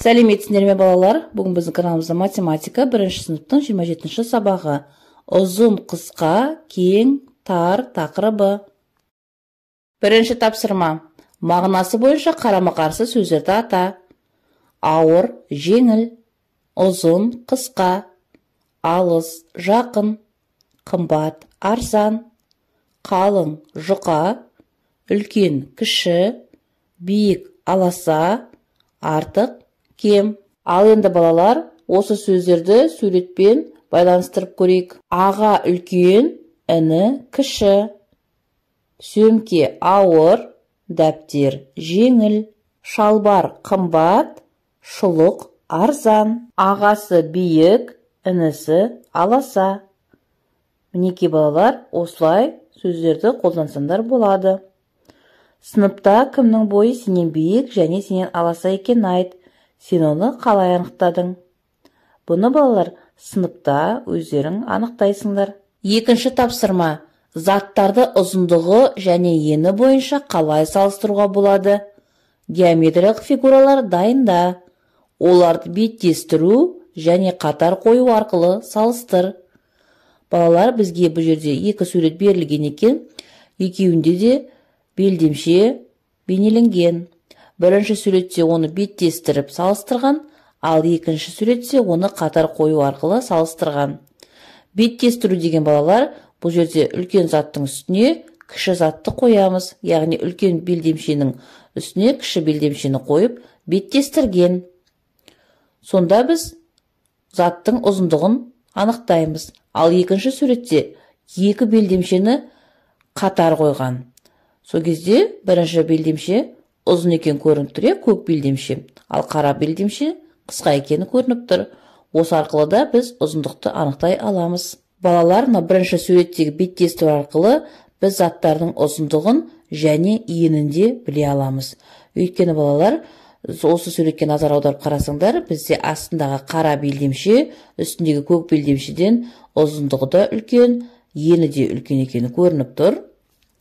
Сәлеметсіздер ме балалар? Бүгін біздің каналымызда математика 1-ші сыныптың 27-ші сабағы. Ұзын, қысқа, кең, тар тақырыбы. Бірінші тапсырма. Мағынасы бойынша қарама-қарсы сөздерді ата. Ауыр, жеңіл, ұзын, қысқа, алыс, жақын, қымбат, арзан, қалың, жұқа, үлкен, кіші, биік, аласа, артық, кем. Ал енді балалар, осы сөздерді суретпен байланыстырып көрейік. Аға үлкен, іні кіші, сөмке ауыр, дәптер жеңіл, шалбар қымбат, шұлық арзан, ағасы биік, інісі аласа. Мінекей балалар, осылай сөздерді қолдансаңдар болады. Сыныпта кімнің бойы сенен биік және сенен аласа екенін айт. Сен оны қалай анықтадың? Бұны балалар сыныпта өздерің анықтайсыңдар. Екінші тапсырма. Заттарды ұзындығы және ені бойынша қалай салыстыруға болады? Геометриялық фигуралар дайында. Оларды беттестіру және қатар қою арқылы салыстыр. Балалар, бізге бұл жерде екі сурет берілген екен. Екеуінде де белдемше бейнеленген. Бірінші суретте оны беттестіріп салыстырған, ал екінші суретте оны қатар қою арқылы салыстырған. Беттестіру деген балалар, бұл жерде үлкен заттың үстіне кіші затты қоямыз, яғни үлкен белдемшенің үстіне кіші белдемшені қойып беттестірген. Сонда біз заттың ұзындығын анықтаймыз. Ал екінші суретте екі белдемшені қатар қойған. Сол кезде бірінші белдемше ұзын екен көрініп тұр, көк белдемше, ал қара белдемше қысқа екені көрініп тұр. Осы арқылы да біз ұзындықты анықтай аламыз. Балалар, бірінші суреттегі беттестіру арқылы біз заттардың ұзындығын және енінде біле аламыз. Өйткені балалар, осы суретке назар аударып қарасаңдар, бізде астындағы қара белдемше үстіндегі көк белдемшеден ұзындығы да үлкен, ені де үлкен екені көрініп тұр.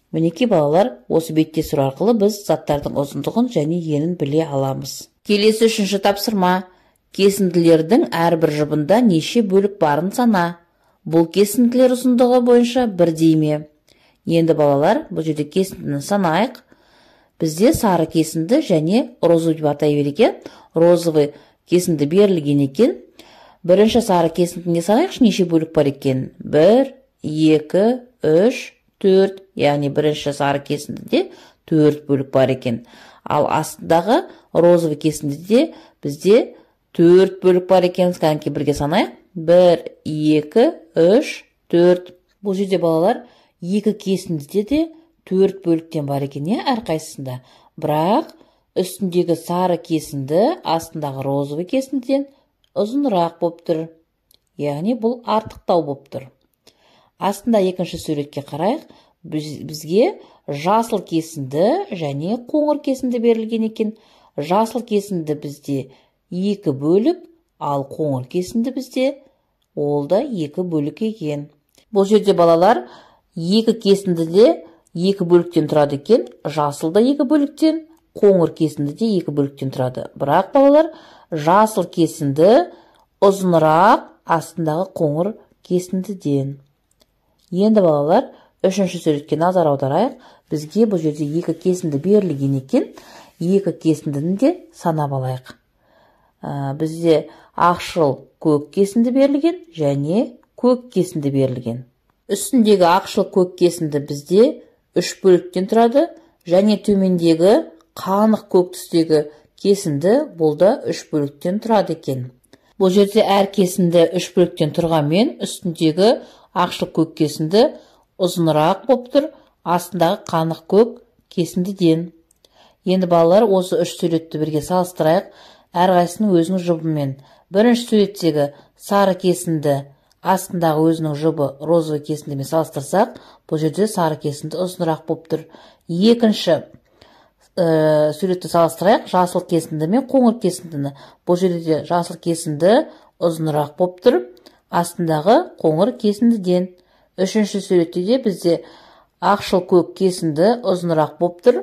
Мінекей балалар, осы беттестіру арқылы біз заттардың ұзындығын және енін біле аламыз. Келесі үшінші тапсырма. Кесінділердің әрбір жұбында неше бөлік барын сана? Бұл кесінділер ұзындығы бойынша бірдей ме? Енді балалар, бұл жерде кесіндіні санайық. Бізде сары кесінді және розовый деп атай берекен. Розовый кесінді берілген екен. Бірінші сары кесіндіні санайықшы, неше бөлік бар екен? 1, 2, 3, 4. Яғни бірінші сары кесіндіде 4 бөлік бар екен. Ал астындағы розовый кесіндіде бізде 4 бөлік бар екен. Қанекей бірге санайық. 1, 2, 3, 4. Бұл жерде балалар, екі кесіндіде де 4 бөліктен бар екен, әрқайсысында. Бірақ үстіндегі сары кесінді астындағы розовый кесіндіден ұзынырақ болып тұр. Яғни бұл артықтау болып тұр. Астында екінші суретке қарайық. Бізге жасыл кесінді және қоңыр кесінді берілген екен. Жасыл кесінді бізде 2 бөлік, ал қоңыр кесінді бізде ол да 2 бөлік екен. Бұл жерде балалар, екі кесінді де 2 бөліктен тұрады екен. Жасыл да 2 бөліктен, қоңыр кесінді де 2 бөліктен тұрады. Бірақ балалар, жасыл кесінді ұзынырақ астындағы қоңыр кесіндіден. Енді балалар, үшінші суретке назар аударайық. Бізге бұл жерде екі кесінді берілген екен. Екі кесіндіні де санап алайық. Бізде ақшыл көк кесінді берілген және көк кесінді берілген. Үстіндегі ақшыл көк кесінді бізде 3 бөліктен тұрады және төмендегі қанық көк түстегі кесінді бұл да 3 бөліктен тұрады екен. Бұл жерде әр кесінді 3 бөліктен тұрғанмен үстіндегі ақшыл көк кесінді ұзынырақ болып тұр астындағы қанық көк кесіндіден. Енді балалар, осы 3 суретті бірге салыстырайық, әрқайсының өзінің жұбымен. Бірінші суреттегі сары кесінді астындағы өзінің жұбы розовый кесіндімен салыстырсақ, бұл жерде сары кесінді ұзынырақ болып тұр. Екінші суретті салыстырайық, жасыл кесінді мен қоңыр кесіндіні. Бұл жерде жасыл кесінді ұзынырақ болып тұр астындағы қоңыр кесіндіден. Үшінші суретте де бізде ақшыл көк кесінді ұзынырақ болып тұр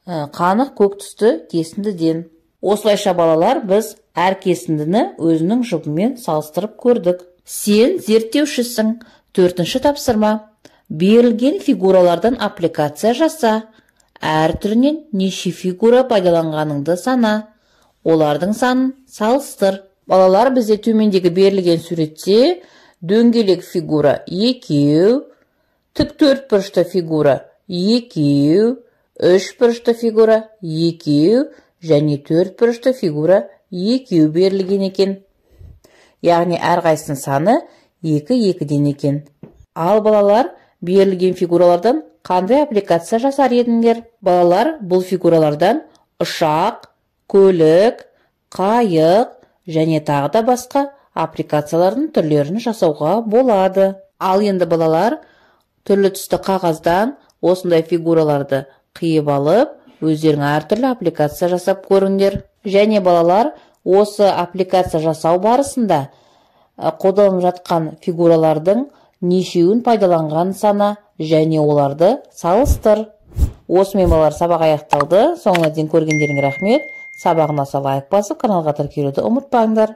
қанық көк түсті кесіндіден. Осылайша балалар, біз әр кесіндіні өзінің жұбымен салыстырып көрдік. Сен зерттеушісің. 4-ші тапсырма. Берілген фигуралардан аппликация жаса. Әр түрінен неше фигура пайдаланғаныңды сана. Олардың санын салыстыр. Балалар, бізде төмендегі берілген суретте дөңгелек фигура 2, тік төртбұрышты фигура 2, үшбұрышты фигура 2 және төртбұрышты фигура 2 берілген екен. Яғни әрқайсының саны 2-2-ден екен. Ал балалар, берілген фигуралардан қандай аппликация жасар едіңдер? Балалар, бұл фигуралардан ұшақ, көлік, қайық және тағы да басқа аппликациялардың түрлерін жасауға болады. Ал енді балалар, түрлі түсті қағаздан осындай фигураларды қиып алып, өздерің әртүрлі аппликация жасап көріңдер. Және балалар, осы аппликация жасау барысында қолданылып жатқан фигуралардың нешеуін пайдаланған сана және оларды салыстыр. Осымен балалар, сабақ аяқталды. Соңына дейін көргендеріңе рахмет. Сабағына лайк басып, каналға тіркелуді ұмытпаңдар.